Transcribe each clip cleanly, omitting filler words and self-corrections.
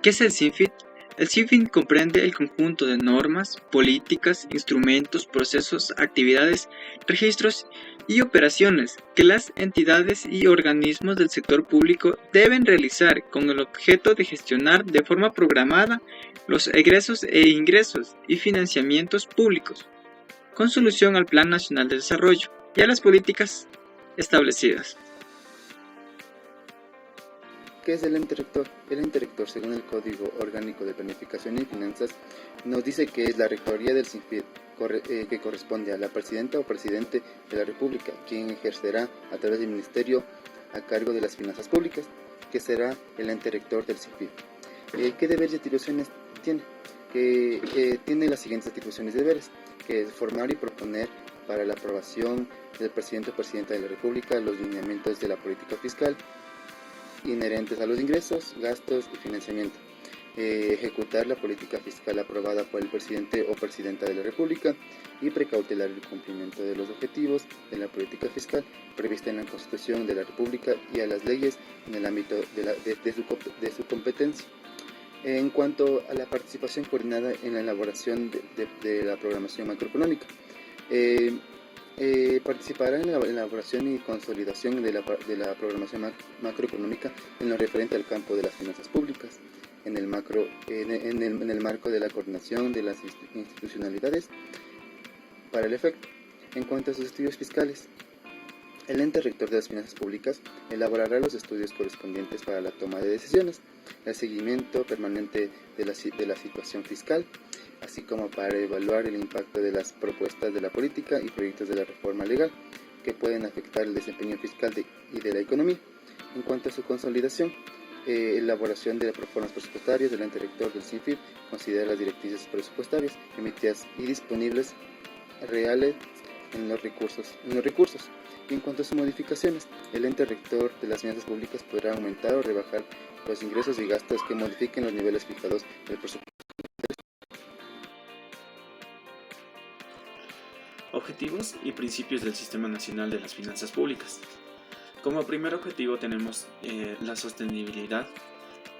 ¿Qué es el CINFIT? El CINFIT comprende el conjunto de normas, políticas, instrumentos, procesos, actividades, registros y operaciones que las entidades y organismos del sector público deben realizar con el objeto de gestionar de forma programada los egresos e ingresos y financiamientos públicos, con solución al Plan Nacional de Desarrollo y a las políticas establecidas. ¿Qué es el ente rector? El ente rector, según el Código Orgánico de Planificación y Finanzas, nos dice que es la rectoría del CINFID, que corresponde a la presidenta o presidente de la República, quien ejercerá a través del Ministerio a cargo de las finanzas públicas, que será el ente rector del CINFID. ¿Qué deberes y atribuciones tiene? Tiene las siguientes atribuciones y deberes, que es formar y proponer para la aprobación del presidente o presidenta de la República los lineamientos de la política fiscal inherentes a los ingresos, gastos y financiamiento. Ejecutar la política fiscal aprobada por el presidente o presidenta de la República y precautelar el cumplimiento de los objetivos de la política fiscal prevista en la Constitución de la República y a las leyes en el ámbito de su competencia. En cuanto a la participación coordinada en la elaboración de la programación macroeconómica, participará en la elaboración y consolidación de la programación macroeconómica en lo referente al campo de las finanzas públicas, en el marco de la coordinación de las institucionalidades para el efecto. En cuanto a sus estudios fiscales, el ente rector de las finanzas públicas elaborará los estudios correspondientes para la toma de decisiones, el seguimiento permanente de la situación fiscal, así como para evaluar el impacto de las propuestas de la política y proyectos de la reforma legal que pueden afectar el desempeño fiscal y de la economía. En cuanto a su consolidación, elaboración de proformas presupuestarias del ente rector del CINFID, considera las directrices presupuestarias emitidas y disponibles reales en los recursos. Y en cuanto a sus modificaciones, el ente rector de las finanzas públicas podrá aumentar o rebajar los ingresos y gastos que modifiquen los niveles fijados del presupuesto. Objetivos y principios del Sistema Nacional de las Finanzas Públicas. Como primer objetivo tenemos la sostenibilidad,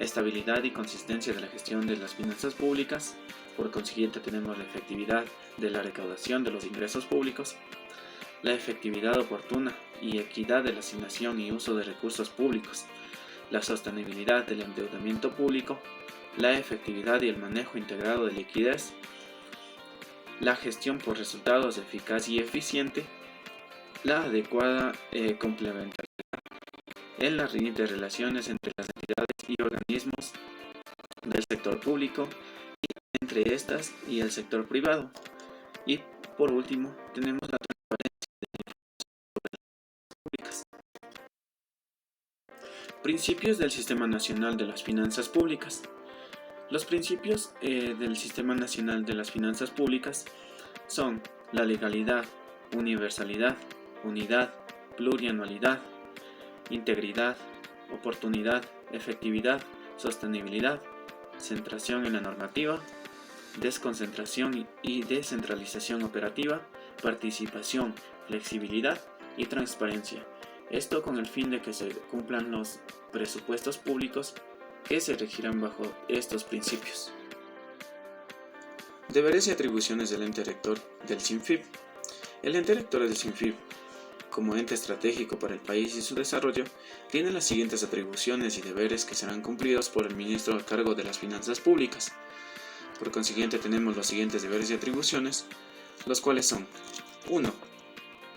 estabilidad y consistencia de la gestión de las finanzas públicas. Por consiguiente tenemos la efectividad de la recaudación de los ingresos públicos, la efectividad oportuna y equidad de la asignación y uso de recursos públicos, la sostenibilidad del endeudamiento público, la efectividad y el manejo integrado de liquidez, la gestión por resultados eficaz y eficiente, la adecuada complementariedad en las relaciones entre las entidades y organismos del sector público y entre estas y el sector privado. Y por último, tenemos la transparencia de las públicas. Principios del Sistema Nacional de las Finanzas Públicas. Los principios del Sistema Nacional de las Finanzas Públicas son la legalidad, universalidad, unidad, plurianualidad, integridad, oportunidad, efectividad, sostenibilidad, centración en la normativa, desconcentración y descentralización operativa, participación, flexibilidad y transparencia. Esto con el fin de que se cumplan los presupuestos públicos que se regirán bajo estos principios. Deberes y atribuciones del ente rector del CINFIP. El ente rector del CINFIP, como ente estratégico para el país y su desarrollo, tiene las siguientes atribuciones y deberes que serán cumplidos por el ministro a cargo de las finanzas públicas. Por consiguiente tenemos los siguientes deberes y atribuciones, los cuales son: 1.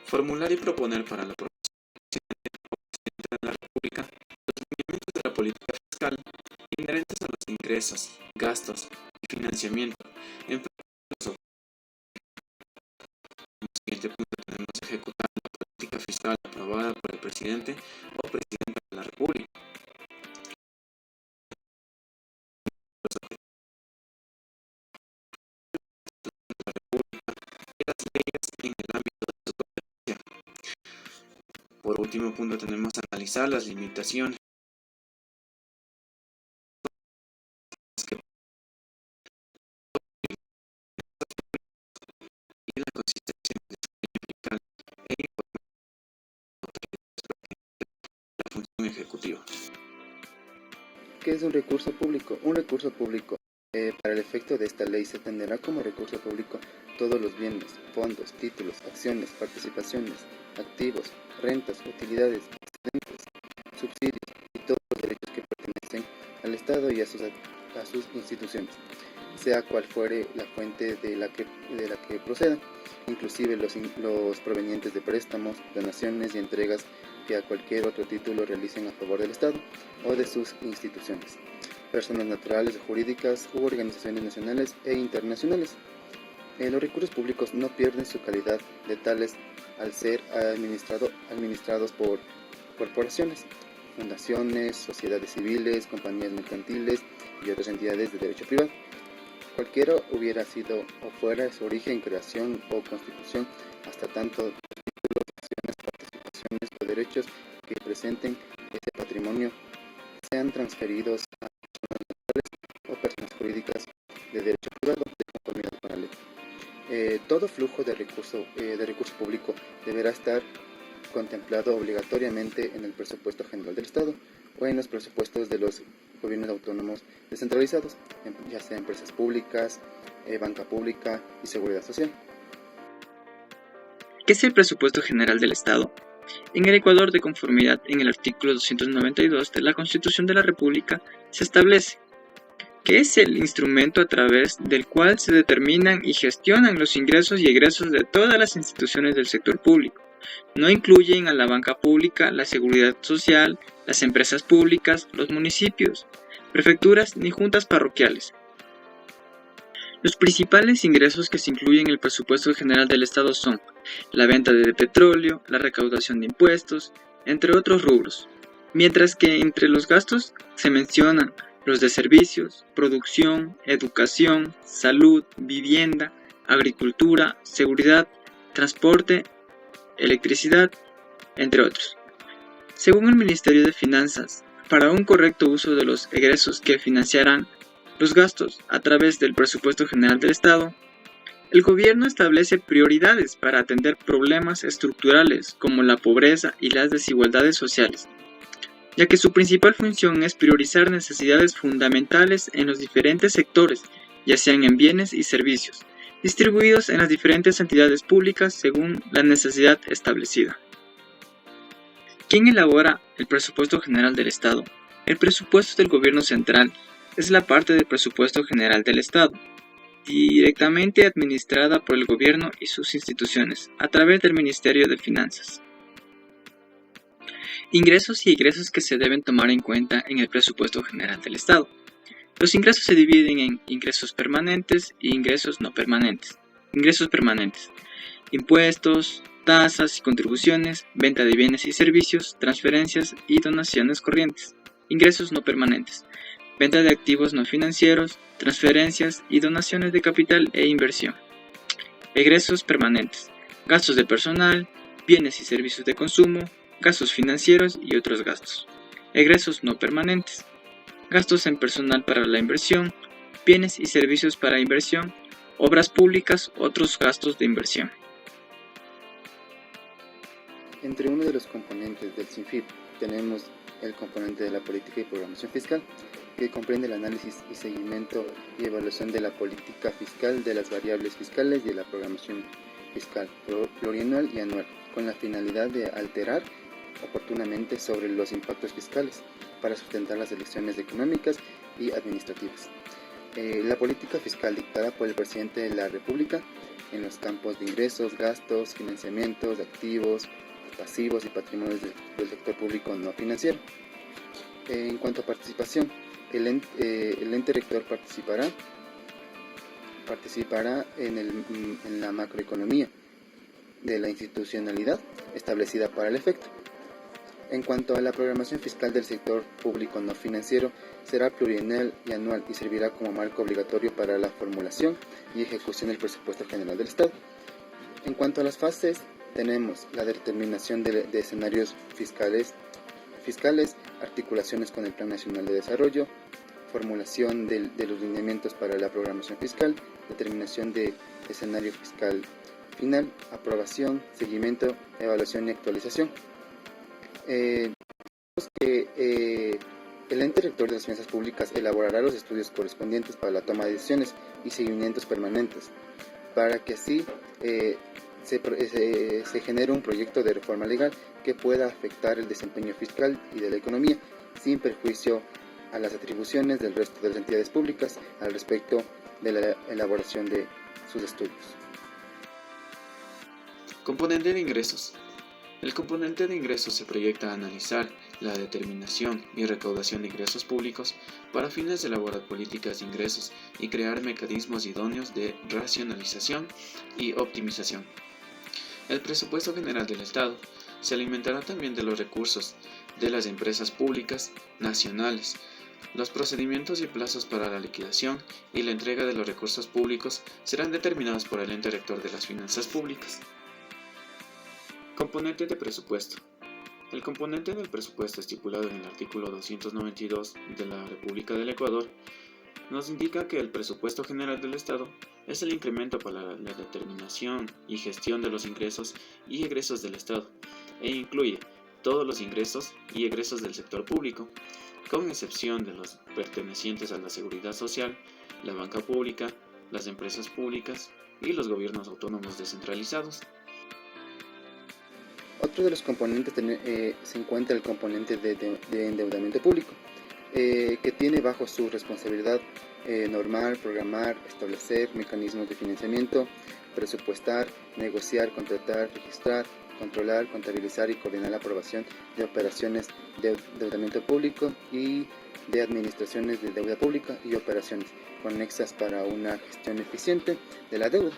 Formular y proponer para la aprobación de la República los lineamientos de la política fiscal inherentes a los ingresos, gastos y financiamiento. En el siguiente punto tenemos ejecutar la política fiscal aprobada por el presidente o presidenta de la República. Y las leyes en el ámbito de su competencia. Por último punto tenemos analizar las limitaciones que y la consistencia del desempeño fiscal e informar la función ejecutiva. ¿Qué es un recurso público? Un recurso público, para el efecto de esta ley, se tendrá como recurso público todos los bienes, fondos, títulos, acciones, participaciones, activos, rentas, utilidades, excedentes, subsidios y todos los derechos que pertenecen al Estado y a sus instituciones, sea cual fuere la fuente de la que procedan, inclusive los provenientes de préstamos, donaciones y entregas que a cualquier otro título realicen a favor del Estado o de sus instituciones, personas naturales o jurídicas u organizaciones nacionales e internacionales. Los recursos públicos no pierden su calidad de tales al ser administrados por corporaciones, fundaciones, sociedades civiles, compañías mercantiles y otras entidades de derecho privado. Cualquiera hubiera sido o fuera su origen, creación o constitución, hasta tanto títulos, acciones, participaciones o derechos que presenten ese patrimonio sean transferidos a personas naturales o personas jurídicas de derecho privado de conformidad con la ley. Todo flujo de recurso público deberá estar contemplado obligatoriamente en el presupuesto general del Estado o en los presupuestos de los gobiernos autónomos descentralizados, ya sea empresas públicas, banca pública y seguridad social. ¿Qué es el presupuesto general del Estado? En el Ecuador, de conformidad en el artículo 292 de la Constitución de la República, se establece que es el instrumento a través del cual se determinan y gestionan los ingresos y egresos de todas las instituciones del sector público. No incluyen a la banca pública, la seguridad social, las empresas públicas, los municipios, prefecturas ni juntas parroquiales. Los principales ingresos que se incluyen en el presupuesto general del Estado son la venta de petróleo, la recaudación de impuestos, entre otros rubros, mientras que entre los gastos se mencionan los de servicios, producción, educación, salud, vivienda, agricultura, seguridad, transporte, electricidad, entre otros. Según el Ministerio de Finanzas, para un correcto uso de los egresos que financiarán los gastos a través del presupuesto general del Estado, el gobierno establece prioridades para atender problemas estructurales como la pobreza y las desigualdades sociales, ya que su principal función es priorizar necesidades fundamentales en los diferentes sectores, ya sean en bienes y servicios, distribuidos en las diferentes entidades públicas según la necesidad establecida. ¿Quién elabora el presupuesto general del Estado? El presupuesto del gobierno central es la parte del presupuesto general del Estado, directamente administrada por el gobierno y sus instituciones, a través del Ministerio de Finanzas. Ingresos y egresos que se deben tomar en cuenta en el presupuesto general del Estado. Los ingresos se dividen en ingresos permanentes e ingresos no permanentes. Ingresos permanentes: impuestos, tasas y contribuciones, venta de bienes y servicios, transferencias y donaciones corrientes. Ingresos no permanentes: venta de activos no financieros, transferencias y donaciones de capital e inversión. Egresos permanentes: gastos de personal, bienes y servicios de consumo, gastos financieros y otros gastos. Egresos no permanentes: gastos en personal para la inversión, bienes y servicios para inversión, obras públicas, otros gastos de inversión. Entre uno de los componentes del SINFIP tenemos el componente de la política y programación fiscal, que comprende el análisis y seguimiento y evaluación de la política fiscal, de las variables fiscales y de la programación fiscal plurianual y anual, con la finalidad de alterar oportunamente sobre los impactos fiscales para sustentar las elecciones económicas y administrativas. La política fiscal dictada por el presidente de la República en los campos de ingresos, gastos, financiamientos, activos, pasivos y patrimonios del sector público no financiero. En cuanto a participación, el ente rector participará en la macroeconomía de la institucionalidad establecida para el efecto. En cuanto a la programación fiscal del sector público no financiero, será plurianual y anual y servirá como marco obligatorio para la formulación y ejecución del presupuesto general del Estado. En cuanto a las fases, tenemos la determinación de escenarios fiscales, articulaciones con el Plan Nacional de Desarrollo, formulación de los lineamientos para la programación fiscal, determinación de escenario fiscal final, aprobación, seguimiento, evaluación y actualización. El ente rector de las finanzas públicas elaborará los estudios correspondientes para la toma de decisiones y seguimientos permanentes, para que así se genere un proyecto de reforma legal que pueda afectar el desempeño fiscal y de la economía, sin perjuicio a las atribuciones del resto de las entidades públicas al respecto de la elaboración de sus estudios. Componente de ingresos. El componente de ingresos se proyecta a analizar la determinación y recaudación de ingresos públicos para fines de elaborar políticas de ingresos y crear mecanismos idóneos de racionalización y optimización. El presupuesto general del Estado se alimentará también de los recursos de las empresas públicas nacionales. Los procedimientos y plazos para la liquidación y la entrega de los recursos públicos serán determinados por el ente rector de las finanzas públicas. Componente de presupuesto. El componente del presupuesto estipulado en el artículo 292 de la República del Ecuador nos indica que el presupuesto general del Estado es el incremento para la determinación y gestión de los ingresos y egresos del Estado e incluye todos los ingresos y egresos del sector público, con excepción de los pertenecientes a la seguridad social, la banca pública, las empresas públicas y los gobiernos autónomos descentralizados. Otro de los componentes se encuentra el componente de endeudamiento público, que tiene bajo su responsabilidad normar, programar, establecer mecanismos de financiamiento, presupuestar, negociar, contratar, registrar, controlar, contabilizar y coordinar la aprobación de operaciones de endeudamiento público y de administraciones de deuda pública y operaciones conexas para una gestión eficiente de la deuda.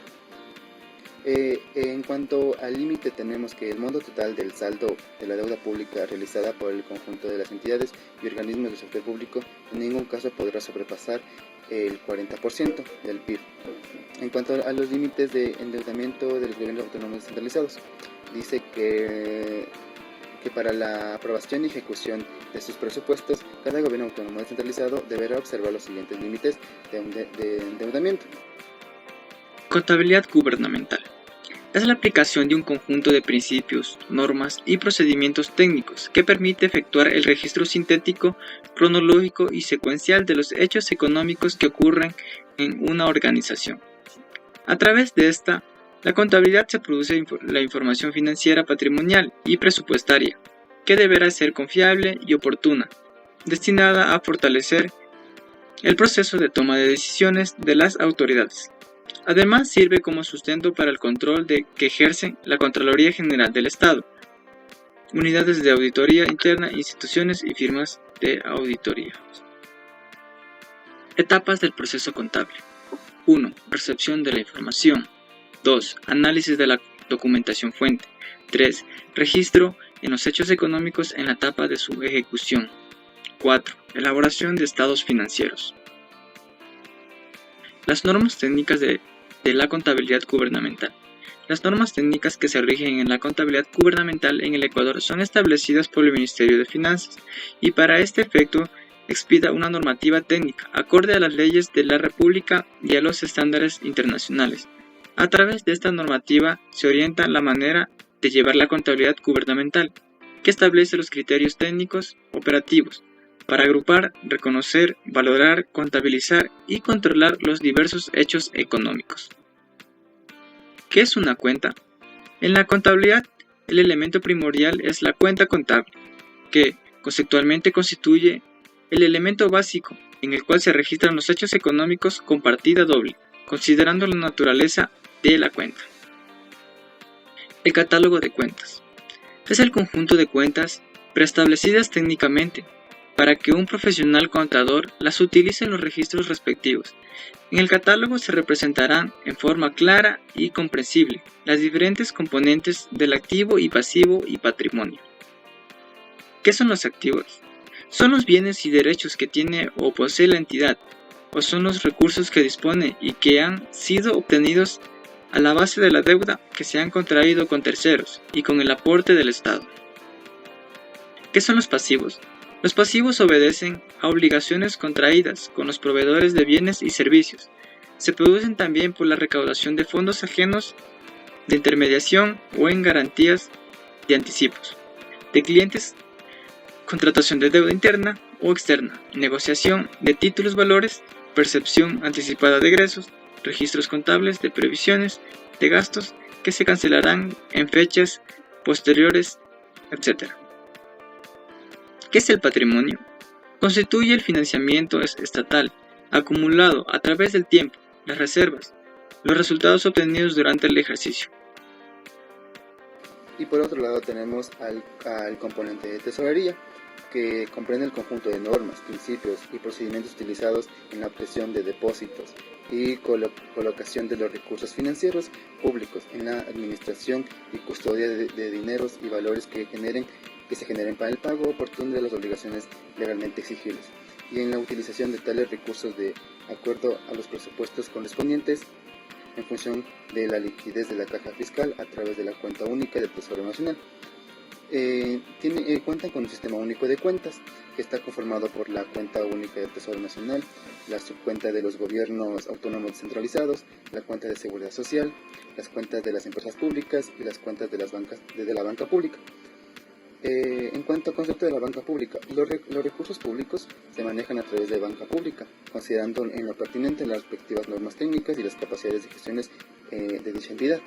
En cuanto al límite, tenemos que el monto total del saldo de la deuda pública realizada por el conjunto de las entidades y organismos del sector público en ningún caso podrá sobrepasar el 40% del PIB. En cuanto a los límites de endeudamiento de los gobiernos autónomos descentralizados, dice que para la aprobación y ejecución de sus presupuestos, cada gobierno autónomo descentralizado deberá observar los siguientes límites de endeudamiento. Contabilidad gubernamental. Es la aplicación de un conjunto de principios, normas y procedimientos técnicos que permite efectuar el registro sintético, cronológico y secuencial de los hechos económicos que ocurren en una organización. A través de esta, la contabilidad se produce la información financiera, patrimonial y presupuestaria, que deberá ser confiable y oportuna, destinada a fortalecer el proceso de toma de decisiones de las autoridades. Además, sirve como sustento para el control que ejercen la Contraloría General del Estado, unidades de auditoría interna, instituciones y firmas de auditoría. Etapas del proceso contable. 1. Recepción de la información. 2. Análisis de la documentación fuente. 3. Registro en los hechos económicos en la etapa de su ejecución. 4. Elaboración de estados financieros. Las normas técnicas de la contabilidad gubernamental. Las normas técnicas que se rigen en la contabilidad gubernamental en el Ecuador son establecidas por el Ministerio de Finanzas y para este efecto expida una normativa técnica acorde a las leyes de la República y a los estándares internacionales. A través de esta normativa se orienta la manera de llevar la contabilidad gubernamental, que establece los criterios técnicos operativos para agrupar, reconocer, valorar, contabilizar y controlar los diversos hechos económicos. ¿Qué es una cuenta? En la contabilidad, el elemento primordial es la cuenta contable, que conceptualmente constituye el elemento básico en el cual se registran los hechos económicos con partida doble, considerando la naturaleza de la cuenta. El catálogo de cuentas es el conjunto de cuentas preestablecidas técnicamente para que un profesional contador las utilice en los registros respectivos. En el catálogo se representarán en forma clara y comprensible las diferentes componentes del activo y pasivo y patrimonio. ¿Qué son los activos? Son los bienes y derechos que tiene o posee la entidad, o son los recursos que dispone y que han sido obtenidos a la base de la deuda que se han contraído con terceros y con el aporte del Estado. ¿Qué son los pasivos? Los pasivos obedecen a obligaciones contraídas con los proveedores de bienes y servicios. Se producen también por la recaudación de fondos ajenos, de intermediación o en garantías de anticipos, de clientes, contratación de deuda interna o externa, negociación de títulos valores, percepción anticipada de egresos, registros contables de previsiones de gastos que se cancelarán en fechas posteriores, etc. ¿Qué es el patrimonio? Constituye el financiamiento estatal acumulado a través del tiempo, las reservas, los resultados obtenidos durante el ejercicio. Y por otro lado tenemos al componente de tesorería, que comprende el conjunto de normas, principios y procedimientos utilizados en la obtención de depósitos y colocación de los recursos financieros públicos en la administración y custodia de dineros y valores que se generen para el pago oportuno de las obligaciones legalmente exigibles, y en la utilización de tales recursos de acuerdo a los presupuestos correspondientes en función de la liquidez de la caja fiscal a través de la cuenta única del Tesoro Nacional. Cuentan con un sistema único de cuentas que está conformado por la cuenta única del Tesoro Nacional, la subcuenta de los gobiernos autónomos descentralizados, la cuenta de seguridad social, las cuentas de las empresas públicas y las cuentas de la banca pública. En cuanto al concepto de la banca pública, los recursos públicos se manejan a través de banca pública, considerando en lo pertinente las respectivas normas técnicas y las capacidades de gestiones de dicha entidad.